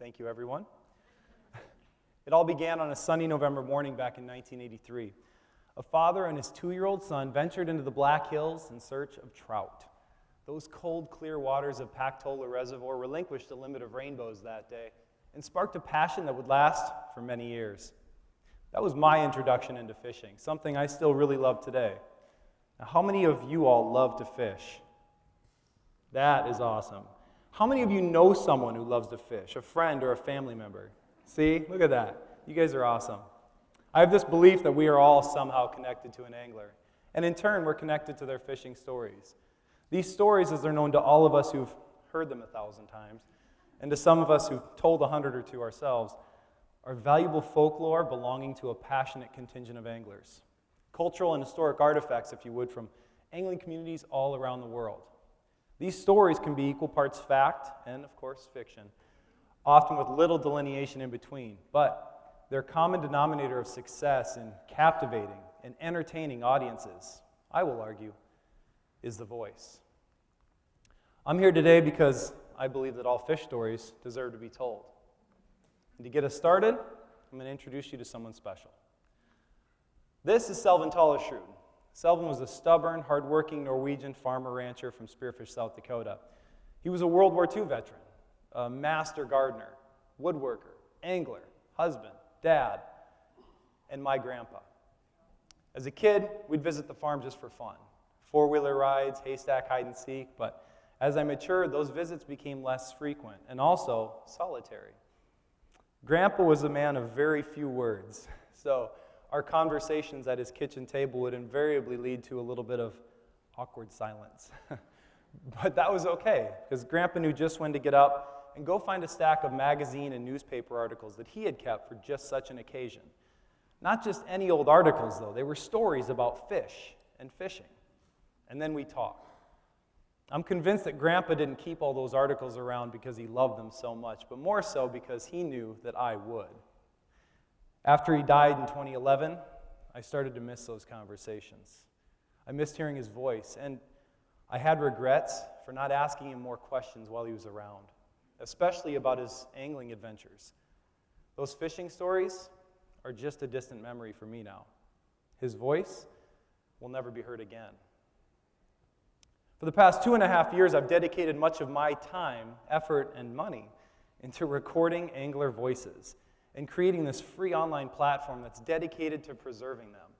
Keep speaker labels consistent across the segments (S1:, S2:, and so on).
S1: Thank you, everyone. It all began on a sunny November morning back in 1983. A father and his 2-year-old son ventured into the Black Hills in search of trout. Those cold, clear waters of Pactola Reservoir relinquished the limit of rainbows that day and sparked a passion that would last for many years. That was my introduction into fishing, something I still really love today. Now, how many of you all love to fish? That is awesome. How many of you know someone who loves to fish, a friend or a family member? See, look at that. You guys are awesome. I have this belief that we are all somehow connected to an angler, and in turn, we're connected to their fishing stories. These stories, as they're known to all of us who've heard them 1,000 times, and to some of us who've told 100 or 2 ourselves, are valuable folklore belonging to a passionate contingent of anglers. Cultural and historic artifacts, if you would, from angling communities all around the world. These stories can be equal parts fact and, of course, fiction, often with little delineation in between, but their common denominator of success in captivating and entertaining audiences, I will argue, is the voice. I'm here today because I believe that all fish stories deserve to be told. And to get us started, I'm going to introduce you to someone special. This is Selvin Tollersrud. Selvin was a stubborn, hardworking Norwegian farmer-rancher from Spearfish, South Dakota. He was a World War II veteran, a master gardener, woodworker, angler, husband, dad, and my grandpa. As a kid, we'd visit the farm just for fun. 4-wheeler rides, haystack hide and seek, but as I matured, those visits became less frequent and also solitary. Grandpa was a man of very few words, so our conversations at his kitchen table would invariably lead to a little bit of awkward silence. But that was okay, because Grandpa knew just when to get up and go find a stack of magazine and newspaper articles that he had kept for just such an occasion. Not just any old articles, though. They were stories about fish and fishing. And then we talked. I'm convinced that Grandpa didn't keep all those articles around because he loved them so much, but more so because he knew that I would. After he died in 2011, I started to miss those conversations. I missed hearing his voice, and I had regrets for not asking him more questions while he was around, especially about his angling adventures. Those fishing stories are just a distant memory for me now. His voice will never be heard again. For the past 2.5 years, I've dedicated much of my time, effort, and money into recording angler voices and creating this free online platform that's dedicated to preserving them.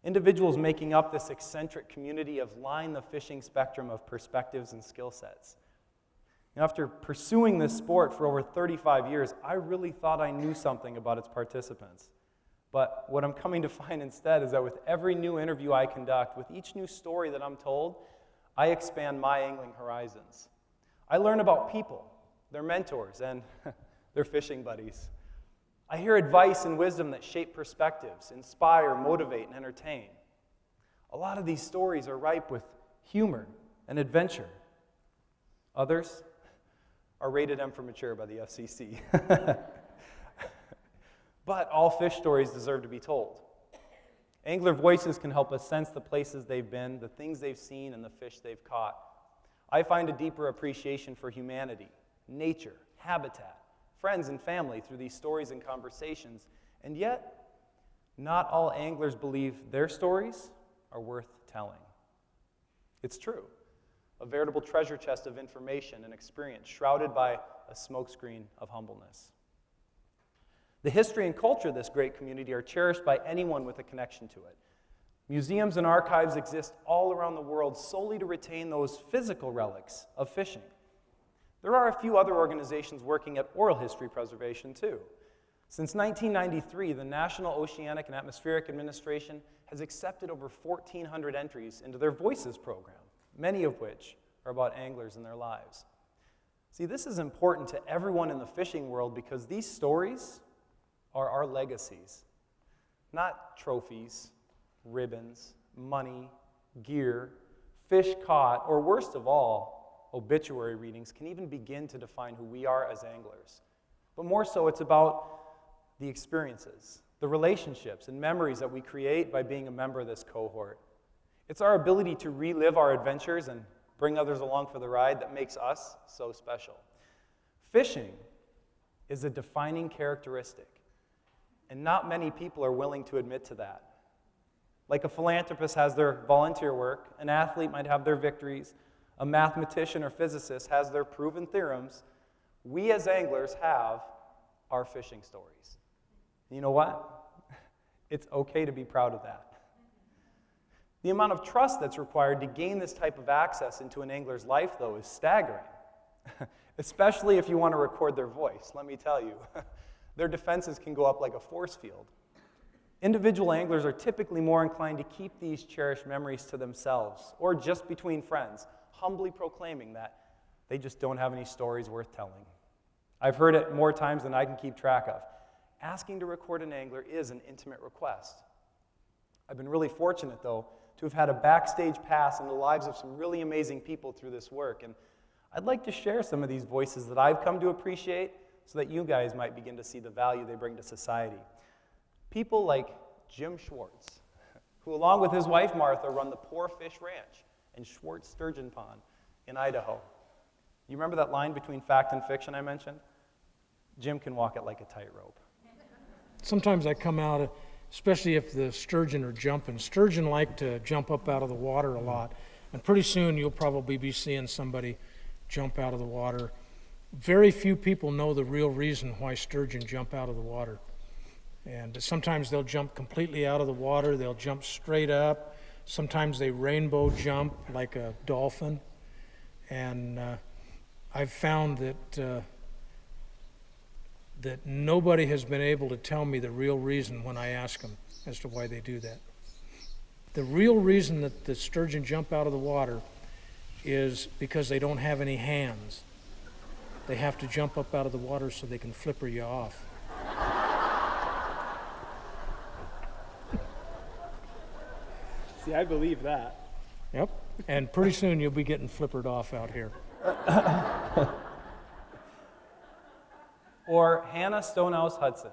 S1: Individuals making up this eccentric community have lined the fishing spectrum of perspectives and skill sets. Now, after pursuing this sport for over 35 years, I really thought I knew something about its participants. But what I'm coming to find instead is that with every new interview I conduct, with each new story that I'm told, I expand my angling horizons. I learn about people, their mentors, and their fishing buddies. I hear advice and wisdom that shape perspectives, inspire, motivate, and entertain. A lot of these stories are ripe with humor and adventure. Others are rated M for mature by the FCC. But all fish stories deserve to be told. Angler voices can help us sense the places they've been, the things they've seen, and the fish they've caught. I find a deeper appreciation for humanity, nature, habitat, friends and family through these stories and conversations, and yet, not all anglers believe their stories are worth telling. It's true. A veritable treasure chest of information and experience shrouded by a smokescreen of humbleness. The history and culture of this great community are cherished by anyone with a connection to it. Museums and archives exist all around the world solely to retain those physical relics of fishing. There are a few other organizations working at oral history preservation, too. Since 1993, the National Oceanic and Atmospheric Administration has accepted over 1,400 entries into their Voices program, many of which are about anglers and their lives. See, this is important to everyone in the fishing world because these stories are our legacies, not trophies, ribbons, money, gear, fish caught, or worst of all, obituary readings can even begin to define who we are as anglers. But more so, it's about the experiences, the relationships and memories that we create by being a member of this cohort. It's our ability to relive our adventures and bring others along for the ride that makes us so special. Fishing is a defining characteristic, and not many people are willing to admit to that. Like a philanthropist has their volunteer work, an athlete might have their victories, a mathematician or physicist has their proven theorems, we as anglers have our fishing stories. And you know what? It's okay to be proud of that. The amount of trust that's required to gain this type of access into an angler's life, though, is staggering. Especially if you want to record their voice, let me tell you. Their defenses can go up like a force field. Individual anglers are typically more inclined to keep these cherished memories to themselves, or just between friends, humbly proclaiming that they just don't have any stories worth telling. I've heard it more times than I can keep track of. Asking to record an angler is an intimate request. I've been really fortunate, though, to have had a backstage pass in the lives of some really amazing people through this work, and I'd like to share some of these voices that I've come to appreciate so that you guys might begin to see the value they bring to society. People like Jim Schwartz, who along with his wife Martha run the Poor Fish Ranch and Schwartz Sturgeon Pond in Idaho. You remember that line between fact and fiction I mentioned? Jim can walk it like a tightrope.
S2: Sometimes I come out, especially if the sturgeon are jumping. Sturgeon like to jump up out of the water a lot, and pretty soon you'll probably be seeing somebody jump out of the water. Very few people know the real reason why sturgeon jump out of the water. And sometimes they'll jump completely out of the water, they'll jump straight up. Sometimes they rainbow jump like a dolphin. And I've found that nobody has been able to tell me the real reason when I ask them as to why they do that. The real reason that the sturgeon jump out of the water is because they don't have any hands. They have to jump up out of the water so they can flipper you off.
S1: See, I believe that.
S2: Yep, and pretty soon you'll be getting flippered off out here.
S1: Or Hannah Stonehouse Hudson,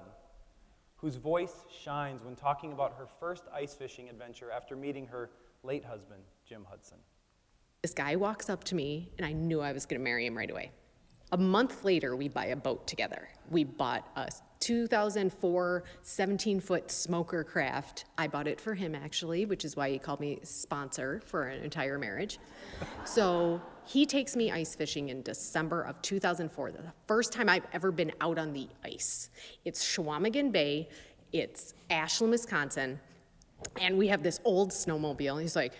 S1: whose voice shines when talking about her first ice fishing adventure after meeting her late husband, Jim Hudson.
S3: This guy walks up to me, and I knew I was going to marry him right away. A month later, we buy a boat together. We bought a 2004 17-foot smoker craft. I bought it for him, actually, which is why he called me sponsor for an entire marriage. So he takes me ice fishing in December of 2004, the first time I've ever been out on the ice. It's Chequamegon Bay. It's Ashland, Wisconsin. And we have this old snowmobile. And he's like,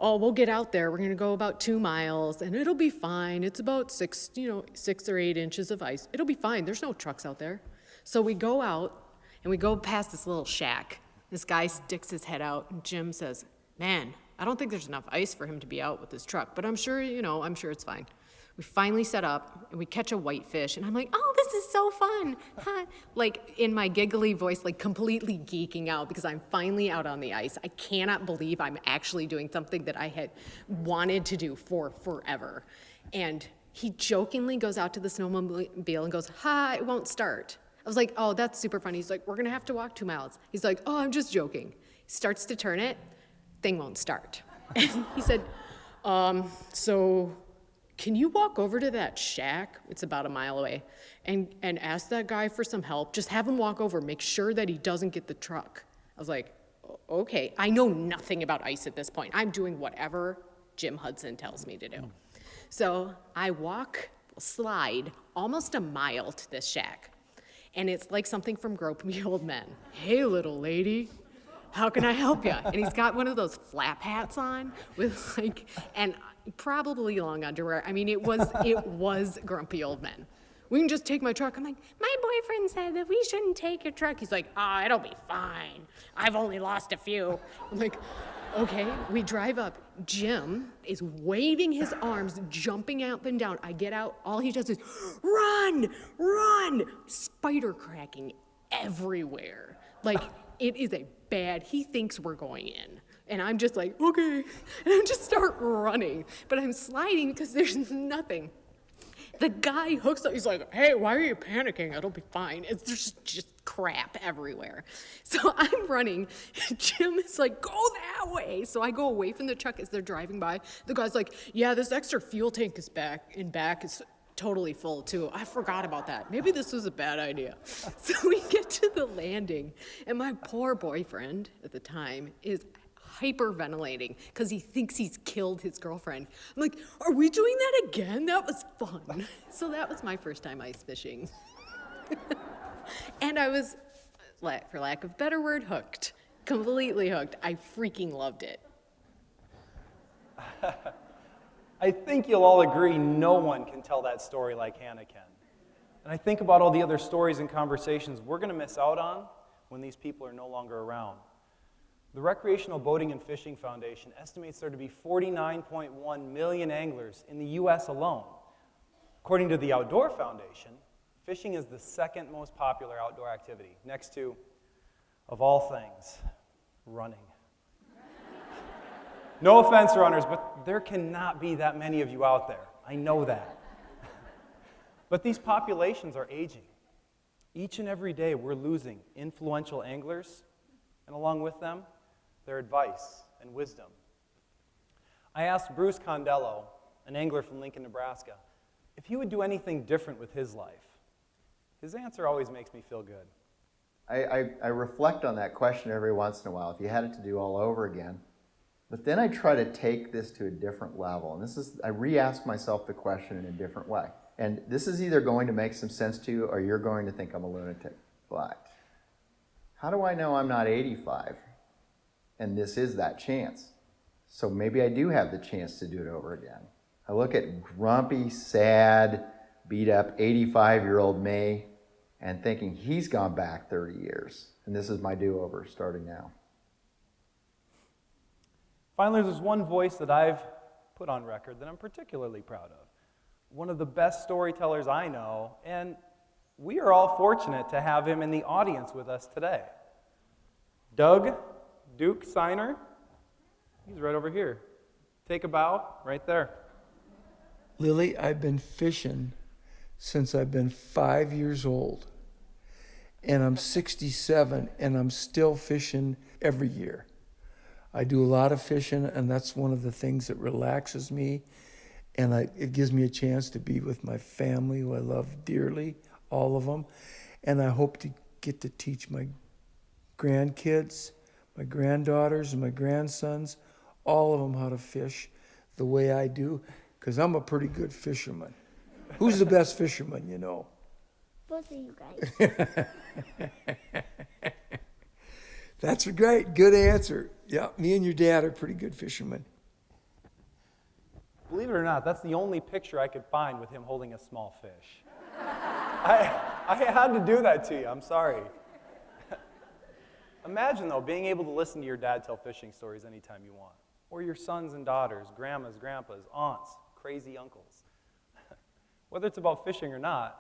S3: oh, we'll get out there. We're going to go about 2 miles, and it'll be fine. It's about 6 or 8 inches of ice. It'll be fine. There's no trucks out there. So we go out, and we go past this little shack. This guy sticks his head out, and Jim says, man, I don't think there's enough ice for him to be out with his truck, but I'm sure it's fine. We finally set up, and we catch a whitefish, and I'm like, oh, this is so fun. Like, in my giggly voice, like completely geeking out because I'm finally out on the ice. I cannot believe I'm actually doing something that I had wanted to do for forever. And he jokingly goes out to the snowmobile and goes, ha, it won't start. I was like, oh, that's super funny. He's like, we're going to have to walk 2 miles. He's like, oh, I'm just joking. He starts to turn it. Thing won't start. And he said, so can you walk over to that shack? It's about 1 mile away. And ask that guy for some help. Just have him walk over. Make sure that he doesn't get the truck. I was like, okay. I know nothing about ice at this point. I'm doing whatever Jim Hudson tells me to do. So I slide almost 1 mile to this shack. And it's like something from Gropey Old Men. Hey, little lady, how can I help you? And he's got one of those flap hats on with and probably long underwear. I mean, it was Grumpy Old Men. We can just take my truck. I'm like, my boyfriend said that we shouldn't take your truck. He's like, it'll be fine. I've only lost a few. I'm like, okay. We drive up. Jim is waving his arms, jumping up and down. I get out. All he does is run, spider cracking everywhere. Like, it is he thinks we're going in. And I'm just like, okay. And I just start running. But I'm sliding because there's nothing. The guy hooks up. He's like, hey, why are you panicking? It'll be fine. There's just crap everywhere. So I'm running. Jim is like, go that way. So I go away from the truck as they're driving by. The guy's like, yeah, this extra fuel tank is back is totally full too. I forgot about that. Maybe this was a bad idea. So we get to the landing, and my poor boyfriend at the time is hyperventilating because he thinks he's killed his girlfriend. I'm like, are we doing that again? That was fun. So that was my first time ice fishing. And I was, for lack of a better word, hooked. Completely hooked. I freaking loved it.
S1: I think you'll all agree no one can tell that story like Hannah can. And I think about all the other stories and conversations we're going to miss out on when these people are no longer around. The Recreational Boating and Fishing Foundation estimates there to be 49.1 million anglers in the U.S. alone. According to the Outdoor Foundation, fishing is the second most popular outdoor activity, next to, of all things, running. No offense, runners, but there cannot be that many of you out there. I know that. But these populations are aging. Each and every day, we're losing influential anglers, and along with them, their advice and wisdom. I asked Bruce Condello, an angler from Lincoln, Nebraska, if he would do anything different with his life. His answer always makes me feel good.
S4: I reflect on that question every once in a while, if you had it to do all over again. But then I try to take this to a different level. And I re-ask myself the question in a different way. And this is either going to make some sense to you or you're going to think I'm a lunatic. But how do I know I'm not 85? And this is that chance. So maybe I do have the chance to do it over again. I look at grumpy, sad, beat up 85-year-old me and thinking he's gone back 30 years. And this is my do-over starting now.
S1: Finally, there's one voice that I've put on record that I'm particularly proud of. One of the best storytellers I know, and we are all fortunate to have him in the audience with us today. Duke Seiner, he's right over here. Take a bow, right there.
S5: Lily, I've been fishing since I've been 5 years old. And I'm 67, and I'm still fishing every year. I do a lot of fishing, and that's one of the things that relaxes me. And it gives me a chance to be with my family, who I love dearly, all of them. And I hope to get to teach my grandkids, my granddaughters, and my grandsons, all of them how to fish the way I do, because I'm a pretty good fisherman. Who's the best fisherman you know?
S6: Both of you guys.
S5: That's great. Good answer. Yeah, me and your dad are pretty good fishermen.
S1: Believe it or not, that's the only picture I could find with him holding a small fish. I had to do that to you. I'm sorry. Imagine, though, being able to listen to your dad tell fishing stories anytime you want. Or your sons and daughters, grandmas, grandpas, aunts, crazy uncles. Whether it's about fishing or not,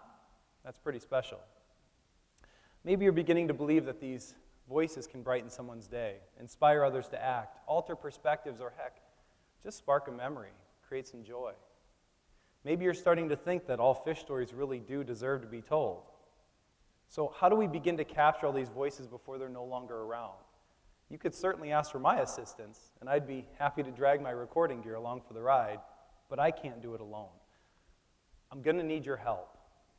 S1: that's pretty special. Maybe you're beginning to believe that these voices can brighten someone's day, inspire others to act, alter perspectives, or heck, just spark a memory, create some joy. Maybe you're starting to think that all fish stories really do deserve to be told. So how do we begin to capture all these voices before they're no longer around? You could certainly ask for my assistance, and I'd be happy to drag my recording gear along for the ride, but I can't do it alone. I'm going to need your help.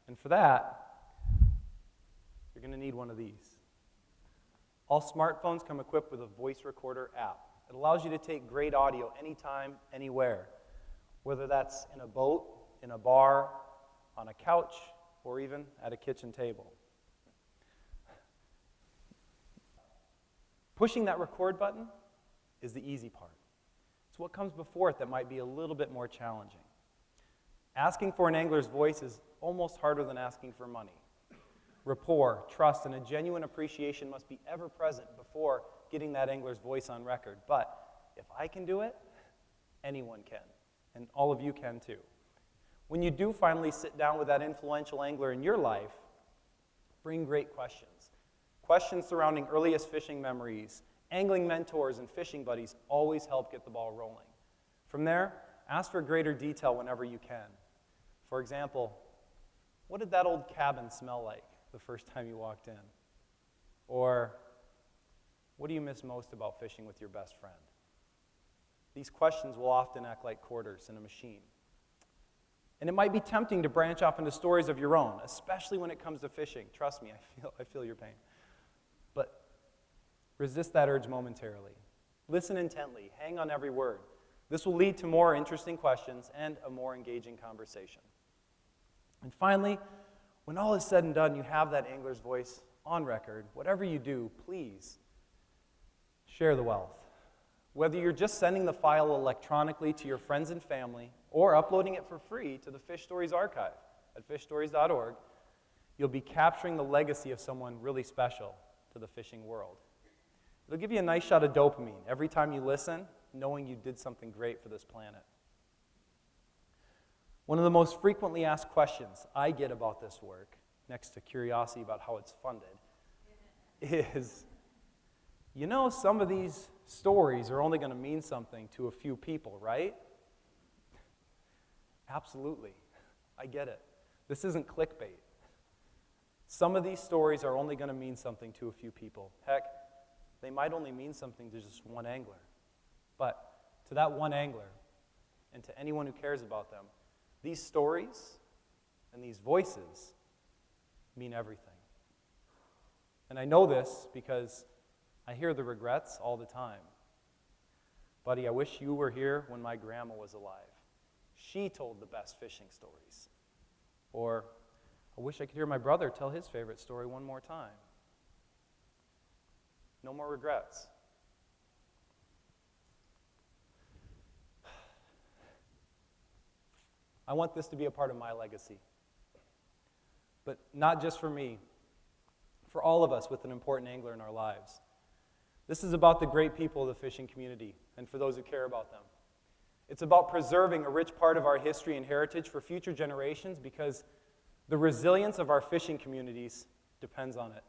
S1: And for that, you're going to need one of these. All smartphones come equipped with a voice recorder app. It allows you to take great audio anytime, anywhere, whether that's in a boat, in a bar, on a couch, or even at a kitchen table. Pushing that record button is the easy part. It's what comes before it that might be a little bit more challenging. Asking for an angler's voice is almost harder than asking for money. Rapport, trust, and a genuine appreciation must be ever present before getting that angler's voice on record. But if I can do it, anyone can, and all of you can too. When you do finally sit down with that influential angler in your life, bring great questions. Questions surrounding earliest fishing memories, angling mentors, and fishing buddies always help get the ball rolling. From there, ask for greater detail whenever you can. For example, what did that old cabin smell like the first time you walked in? Or, what do you miss most about fishing with your best friend? These questions will often act like quarters in a machine. And it might be tempting to branch off into stories of your own, especially when it comes to fishing. Trust me, I feel your pain. But resist that urge momentarily. Listen intently. Hang on every word. This will lead to more interesting questions and a more engaging conversation. And finally, when all is said and done, you have that angler's voice on record. Whatever you do, please share the wealth. Whether you're just sending the file electronically to your friends and family or uploading it for free to the Fish Stories archive at fishstories.org, you'll be capturing the legacy of someone really special to the fishing world. It'll give you a nice shot of dopamine every time you listen, knowing you did something great for this planet. One of the most frequently asked questions I get about this work, next to curiosity about how it's funded, is, you know, some of these stories are only going to mean something to a few people, right? Absolutely. I get it. This isn't clickbait. Some of these stories are only going to mean something to a few people. Heck, they might only mean something to just one angler. But to that one angler, and to anyone who cares about them, these stories and these voices mean everything. And I know this because I hear the regrets all the time. Buddy, I wish you were here when my grandma was alive. She told the best fishing stories. Or, I wish I could hear my brother tell his favorite story one more time. No more regrets. I want this to be a part of my legacy. But not just for me, for all of us with an important angler in our lives. This is about the great people of the fishing community and for those who care about them. It's about preserving a rich part of our history and heritage for future generations because the resilience of our fishing communities depends on it.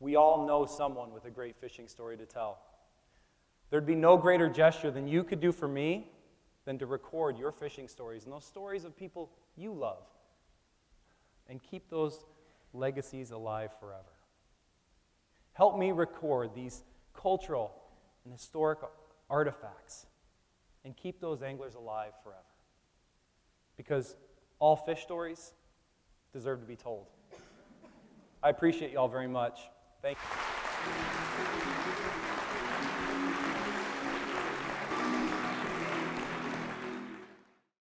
S1: We all know someone with a great fishing story to tell. There'd be no greater gesture than you could do for me than to record your fishing stories and those stories of people you love and keep those legacies alive forever. Help me record these cultural and historic artifacts and keep those anglers alive forever. Because all fish stories deserve to be told. I appreciate you all very much. Thank you.